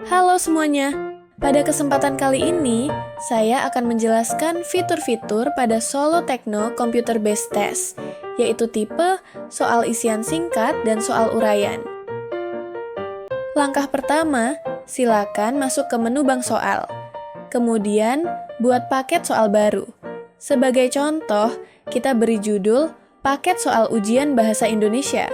Halo semuanya, pada kesempatan kali ini, saya akan menjelaskan fitur-fitur pada Solo Tekno Computer Based Test, yaitu tipe, soal isian singkat, dan soal uraian. Langkah pertama, silakan masuk ke menu bank soal. Kemudian, buat paket soal baru. Sebagai contoh, kita beri judul Paket Soal Ujian Bahasa Indonesia.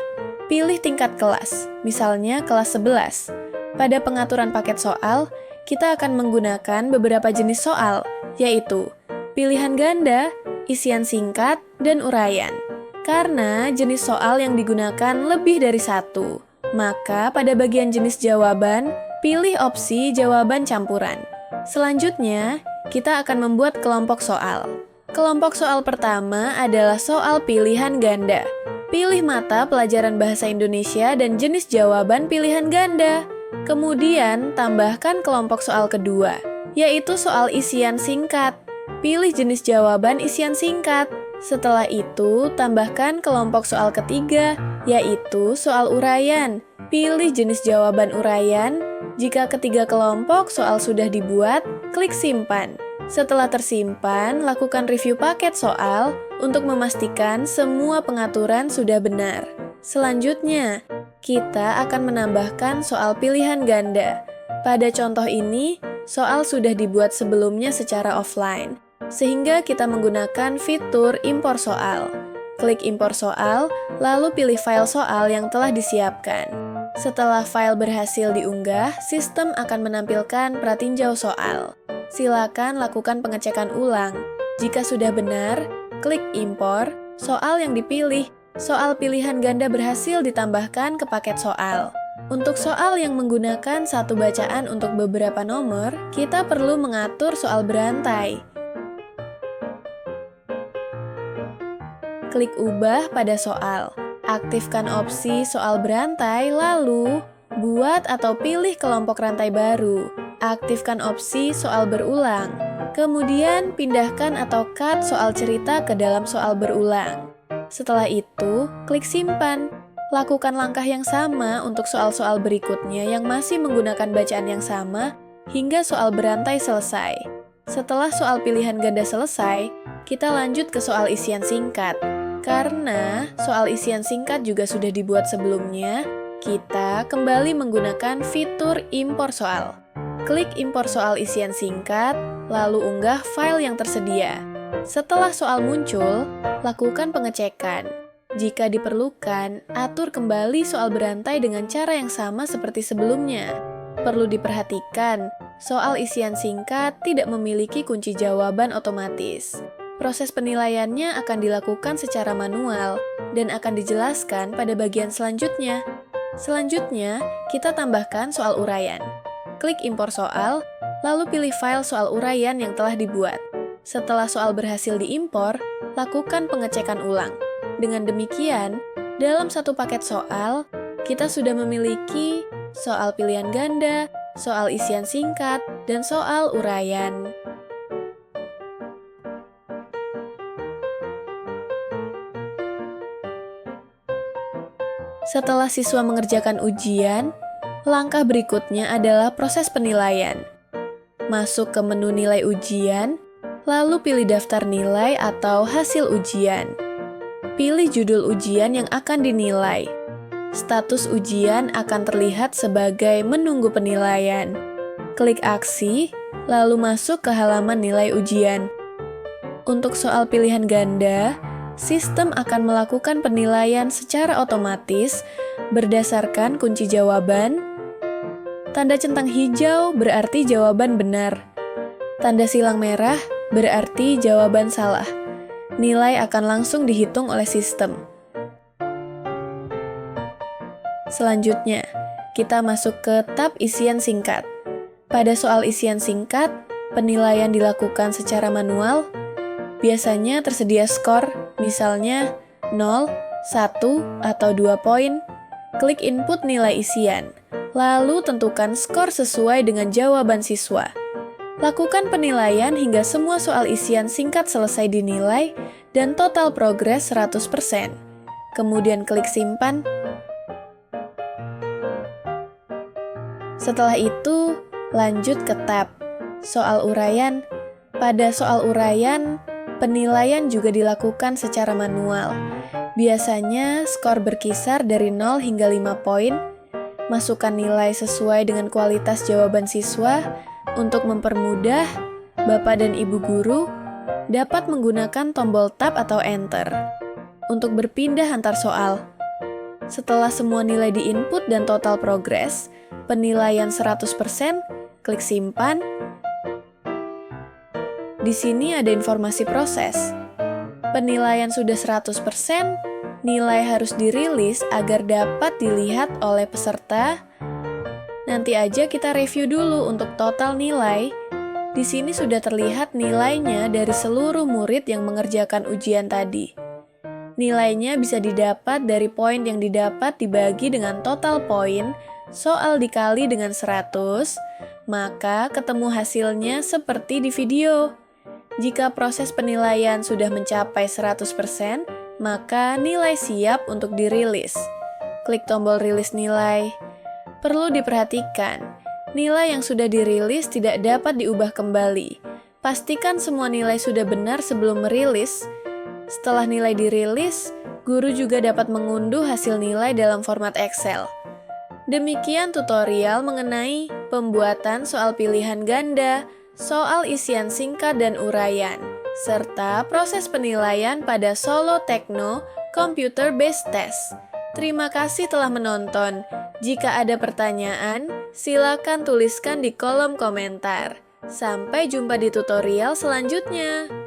Pilih tingkat kelas, misalnya kelas 11. Pada pengaturan paket soal, kita akan menggunakan beberapa jenis soal, yaitu pilihan ganda, isian singkat, dan uraian. Karena jenis soal yang digunakan lebih dari satu, maka pada bagian jenis jawaban, pilih opsi jawaban campuran. Selanjutnya, kita akan membuat kelompok soal. Kelompok soal pertama adalah soal pilihan ganda. Pilih mata pelajaran bahasa Indonesia dan jenis jawaban pilihan ganda. Kemudian, tambahkan kelompok soal kedua, yaitu soal isian singkat. Pilih jenis jawaban isian singkat. Setelah itu, tambahkan kelompok soal ketiga, yaitu soal uraian. Pilih jenis jawaban uraian. Jika ketiga kelompok soal sudah dibuat, klik simpan. Setelah tersimpan, lakukan review paket soal untuk memastikan semua pengaturan sudah benar. Selanjutnya, kita akan menambahkan soal pilihan ganda. Pada contoh ini, soal sudah dibuat sebelumnya secara offline, sehingga kita menggunakan fitur impor soal. Klik impor soal, lalu pilih file soal yang telah disiapkan. Setelah file berhasil diunggah, sistem akan menampilkan pratinjau soal. Silakan lakukan pengecekan ulang. Jika sudah benar, klik impor, soal yang dipilih. Soal pilihan ganda berhasil ditambahkan ke paket soal. Untuk soal yang menggunakan satu bacaan untuk beberapa nomor, kita perlu mengatur soal berantai. Klik ubah pada soal. Aktifkan opsi soal berantai, lalu buat atau pilih kelompok rantai baru. Aktifkan opsi soal berulang. Kemudian pindahkan atau cut soal cerita ke dalam soal berulang. Setelah itu, klik simpan. Lakukan langkah yang sama untuk soal-soal berikutnya yang masih menggunakan bacaan yang sama hingga soal berantai selesai. Setelah soal pilihan ganda selesai, kita lanjut ke soal isian singkat. Karena soal isian singkat juga sudah dibuat sebelumnya, kita kembali menggunakan fitur impor soal. Klik impor soal isian singkat, lalu unggah file yang tersedia. Setelah soal muncul, lakukan pengecekan. Jika diperlukan, atur kembali soal berantai dengan cara yang sama seperti sebelumnya. Perlu diperhatikan, soal isian singkat tidak memiliki kunci jawaban otomatis. Proses penilaiannya akan dilakukan secara manual dan akan dijelaskan pada bagian selanjutnya. Selanjutnya, kita tambahkan soal uraian. Klik impor soal, lalu pilih file soal uraian yang telah dibuat. Setelah soal berhasil diimpor, lakukan pengecekan ulang. Dengan demikian, dalam satu paket soal, kita sudah memiliki soal pilihan ganda, soal isian singkat, dan soal uraian. Setelah siswa mengerjakan ujian, langkah berikutnya adalah proses penilaian. Masuk ke menu nilai ujian, lalu pilih daftar nilai atau hasil ujian. Pilih judul ujian yang akan dinilai. Status ujian akan terlihat sebagai menunggu penilaian. Klik aksi, lalu masuk ke halaman nilai ujian. Untuk soal pilihan ganda, sistem akan melakukan penilaian secara otomatis berdasarkan kunci jawaban. Tanda centang hijau berarti jawaban benar. Tanda silang merah berarti jawaban salah. Nilai akan langsung dihitung oleh sistem. Selanjutnya, kita masuk ke tab isian singkat. Pada soal isian singkat, penilaian dilakukan secara manual. Biasanya tersedia skor, misalnya 0, 1, atau 2 poin. Klik input nilai isian, lalu tentukan skor sesuai dengan jawaban siswa. Lakukan penilaian hingga semua soal isian singkat selesai dinilai dan total progres 100%. Kemudian klik simpan. Setelah itu, Lanjut ke tab soal uraian. Pada soal uraian, penilaian juga dilakukan secara manual. Biasanya skor berkisar dari 0 hingga 5 poin. Masukkan nilai sesuai dengan kualitas jawaban siswa. Untuk mempermudah, Bapak dan Ibu guru dapat menggunakan tombol tab atau enter untuk berpindah antar soal. Setelah semua nilai diinput dan total progres, penilaian 100%, klik simpan. Di sini ada informasi proses. Penilaian sudah 100%, nilai harus dirilis agar dapat dilihat oleh peserta. Nanti aja kita review dulu untuk total nilai. Di sini sudah terlihat nilainya dari seluruh murid yang mengerjakan ujian tadi. Nilainya bisa didapat dari poin yang didapat dibagi dengan total poin, soal dikali dengan 100, maka ketemu hasilnya seperti di video. Jika proses penilaian sudah mencapai 100%, maka nilai siap untuk dirilis. Klik tombol rilis nilai. Perlu diperhatikan, nilai yang sudah dirilis tidak dapat diubah kembali. Pastikan semua nilai sudah benar sebelum merilis. Setelah nilai dirilis, guru juga dapat mengunduh hasil nilai dalam format Excel. Demikian tutorial mengenai pembuatan soal pilihan ganda, soal isian singkat dan uraian, serta proses penilaian pada Solo Tekno Computer Based Test. Terima kasih telah menonton. Jika ada pertanyaan, silakan tuliskan di kolom komentar. Sampai jumpa di tutorial selanjutnya.